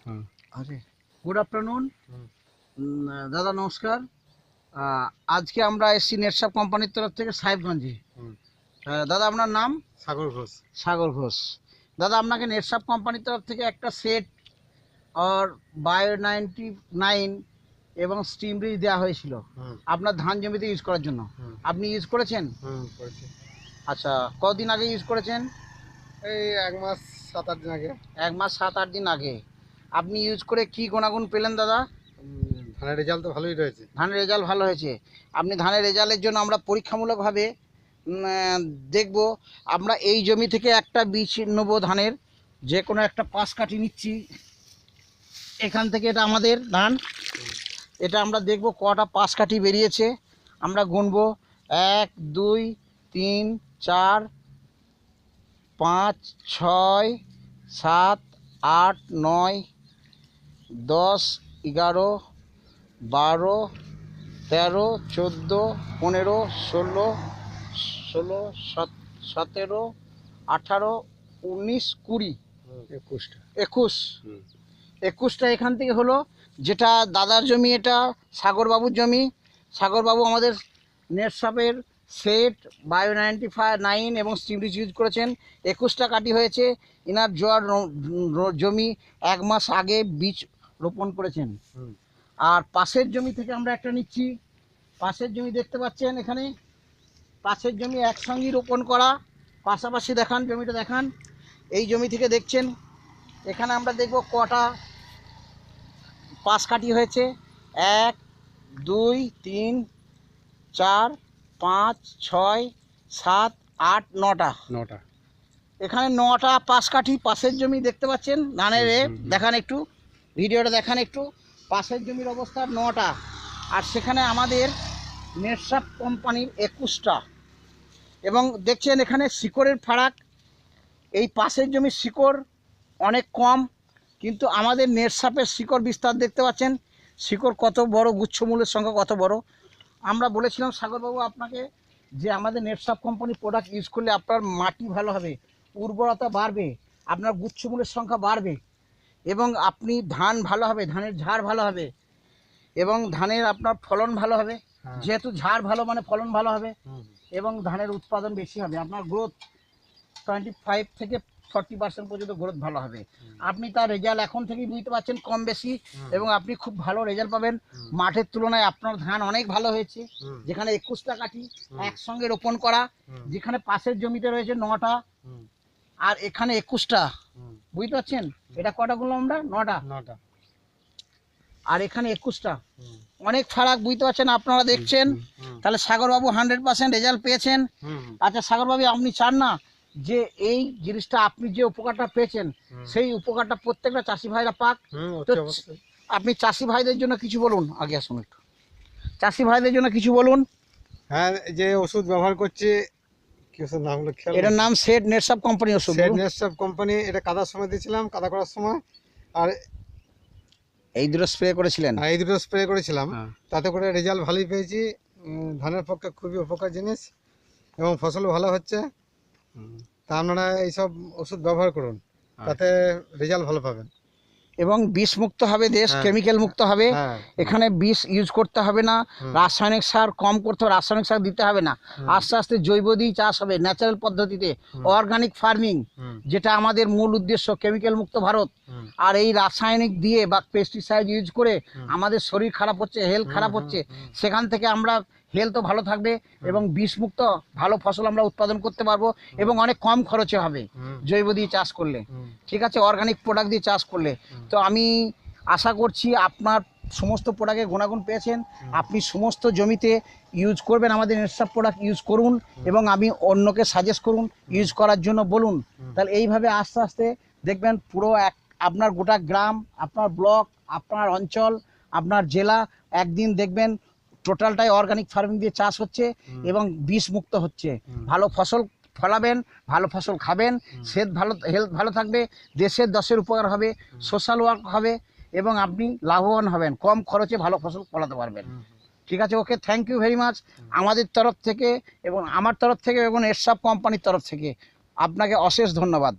আরে good afternoon দাদা, নমস্কার। আজকে আমরা এসছি নেটসাপ কোম্পানির তরফ থেকে সাহেবগঞ্জে। দাদা, আপনার নাম? সাগর ঘোষ। সাগর ঘোষ। দাদা, আপনাকে নেটসাপ কোম্পানির তরফ থেকে একটা সেট আর বায়ো 99 এবং স্টিম ব্রিজ দেওয়া হয়েছিল আপনার ধান জমিতে ইউজ করার জন্য। আপনি ইউজ করেছেন? আচ্ছা, কতদিন আগে ইউজ করেছেন? এই 1 মাস 7-8 দিন আগে। 1 মাস 7-8 দিন আগে। আপনি ইউজ করে কি গুণাগুণ পেলেন দাদা? ধানের রেজাল্ট তো ভালোই রয়েছে। ধানের রেজাল্ট ভালো হয়েছে। আপনি ধানের রেজাল্টের জন্য আমরা পরীক্ষামূলকভাবে দেখব। আমরা এই জমি থেকে একটা বীজ নেব ধানের, যে কোনো একটা পাশ কাটি নিচ্ছি এখান থেকে। এটা আমাদের ধান, এটা আমরা দেখব কটা পাশ কাঠি বেরিয়েছে। আমরা গুনবো 1 2 3 4 5 6 7 8 9 10 11 12 13 14 15 16 17 18 19 20 21টা এখান থেকে হলো। যেটা দাদার জমি, এটা সাগরবাবুর জমি। সাগরবাবু আমাদের নেটসাপের সেট বায়ো 99 এবং স্টিমরিজ ইউজ করেছেন। 21টা কাটি হয়েছে। ইনার জোয়ার জমি 1 মাস আগে বীজ রোপণ করেছেন। আর পাশের জমি থেকে আমরা একটা নিচ্ছি। পাশের জমি দেখতে পাচ্ছেন, এখানে পাশের জমি একসঙ্গেই রোপণ করা। পাশাপাশি দেখান, জমিটা দেখান। এই জমি থেকে দেখছেন, এখানে আমরা দেখব কটা পাশ কাটি হয়েছে। 1 2 3 4 5 6 7 8 9টা। এখানে 9টা পাশ কাঠি পাশের জমি দেখতে পাচ্ছেন। ধানের দেখান একটু, ভিডিওটা দেখান একটু। পাশের জমির অবস্থা 9টা। আর সেখানে আমাদের নেটসাপ কোম্পানির 21টা। এবং দেখছেন এখানে শিকড়ের ফারাক। এই পাশের জমির শিকড় অনেক কম, কিন্তু আমাদের নেটসাপের শিকড় বিস্তার দেখতে পাচ্ছেন। শিকড় কত বড়, গুচ্ছমূলের সংখ্যা কত বড়। আমরা বলেছিলাম সাগরবাবু আপনাকে যে আমাদের নেটসাপ কোম্পানির প্রোডাক্ট ইউজ করলে আপনার মাটি ভালো হবে, উর্বরতা বাড়বে, আপনার গুচ্ছমূলের সংখ্যা বাড়বে, এবং আপনি ধান ভালো হবে, ধানের ঝাড় ভালো হবে, এবং ধানের আপনার ফলন ভালো হবে। যেহেতু ঝাড় ভালো মানে ফলন ভালো হবে, এবং ধানের উৎপাদন বেশি হবে। আপনার গ্রোথ 25 থেকে 40% পর্যন্ত গ্রোথ ভালো হবে। আপনি তার রেজাল্ট এখন থেকেই বুঝতে পারছেন, কম বেশি, এবং আপনি খুব ভালো রেজাল্ট পাবেন। মাঠের তুলনায় আপনার ধান অনেক ভালো হয়েছে। যেখানে 21টা কাঠি একসঙ্গে রোপণ করা, যেখানে পাশের জমিতে রয়েছে 9টা, আর এখানে 21টা। বুঝতে পারছেন এটা কটা গুনলাম আমরা? 9টা। আর এখানে 21টা। অনেক ফারাক, বুঝতে পারছেন, আপনারা দেখছেন। তাহলে সাগরবাবু 100% রেজাল্ট পেয়েছেন। আচ্ছা সাগরবাবু, আপনি চান না যে এই জিনিসটা আপনি যে উপকারটা পেয়েছেন সেই উপকারটা প্রত্যেকটা চাষি ভাইরা পাক? তো আপনি চাষি ভাইদের জন্য কিছু বলুন। আগে আসুন একটু, চাষি ভাইদের জন্য কিছু বলুন। হ্যাঁ, যে ওষুধ ব্যবহার করছে, কি ওষুধ নামগুলো খেয়াল? এটার নাম সেট নেটসাপ কোম্পানি ওষুধ। সেট নেটসাপ কোম্পানি। এটা কাদার সময় দিয়েছিলাম, কাদা করার সময়। আর এই দুটো স্প্রে করেছিলেন? এই দুটো স্প্রে করেছিলাম। তাতে করে রেজাল্ট ভালোই পেয়েছি। ধানের পক্ষে খুবই উপকার জিনিস, এবং ফসলও ভালো হচ্ছে। তা আপনারা এইসব ওষুধ ব্যবহার করুন, তাতে রেজাল্ট ভালো পাবেন। এবং বিষ মুক্ত হবে দেশ, কেমিক্যাল মুক্ত হবে। এখানে বিষ ইউজ করতে হবে না, রাসায়নিক সার কম করতে হবে, রাসায়নিক সার দিতে হবে না। আস্তে আস্তে জৈব দিয়ে চাষ হবে, ন্যাচারাল পদ্ধতিতে, অর্গানিক ফার্মিং, যেটা আমাদের মূল উদ্দেশ্য, কেমিক্যাল মুক্ত ভারত। আর এই রাসায়নিক দিয়ে বা পেস্টিসাইড ইউজ করে আমাদের শরীর খারাপ হচ্ছে, হেলথ খারাপ হচ্ছে। সেখান থেকে আমরা হেলথও ভালো থাকবে, এবং বিষমুক্ত ভালো ফসল আমরা উৎপাদন করতে পারবো, এবং অনেক কম খরচে হবে জৈব দিয়ে চাষ করলে। ঠিক আছে, অর্গানিক প্রোডাক্ট দিয়ে চাষ করলে। তো আমি আশা করছি আপনার সমস্ত প্রোডাক্টের গুণাগুণ পেয়েছেন। আপনি সমস্ত জমিতে ইউজ করবেন, আমাদের নেটসাপ প্রোডাক্ট ইউজ করুন, এবং আমি অন্যকে সাজেস্ট করুন, ইউজ করার জন্য বলুন। তাহলে এইভাবে আস্তে আস্তে দেখবেন পুরো আপনার গোটা গ্রাম, আপনার ব্লক, আপনার অঞ্চল, আপনার জেলা, একদিন দেখবেন টোটালটাই অর্গানিক ফার্মিং দিয়ে চাষ হচ্ছে এবং বিষ মুক্ত হচ্ছে। ভালো ফসল ফলাবেন, ভালো ফসল খাবেন, সেহত ভালো, হেলথ ভালো থাকবে, দেশের দশের উপকার হবে, সোশ্যাল ওয়ার্ক হবে, এবং আপনি লাভবান হবেন, কম খরচে ভালো ফসল ফলাতে পারবেন। ঠিক আছে, ওকে, থ্যাংক ইউ ভেরি মাচ। আমাদের তরফ থেকে এবং আমার তরফ থেকে এবং নেটসাপ কোম্পানির তরফ থেকে আপনাকে অশেষ ধন্যবাদ।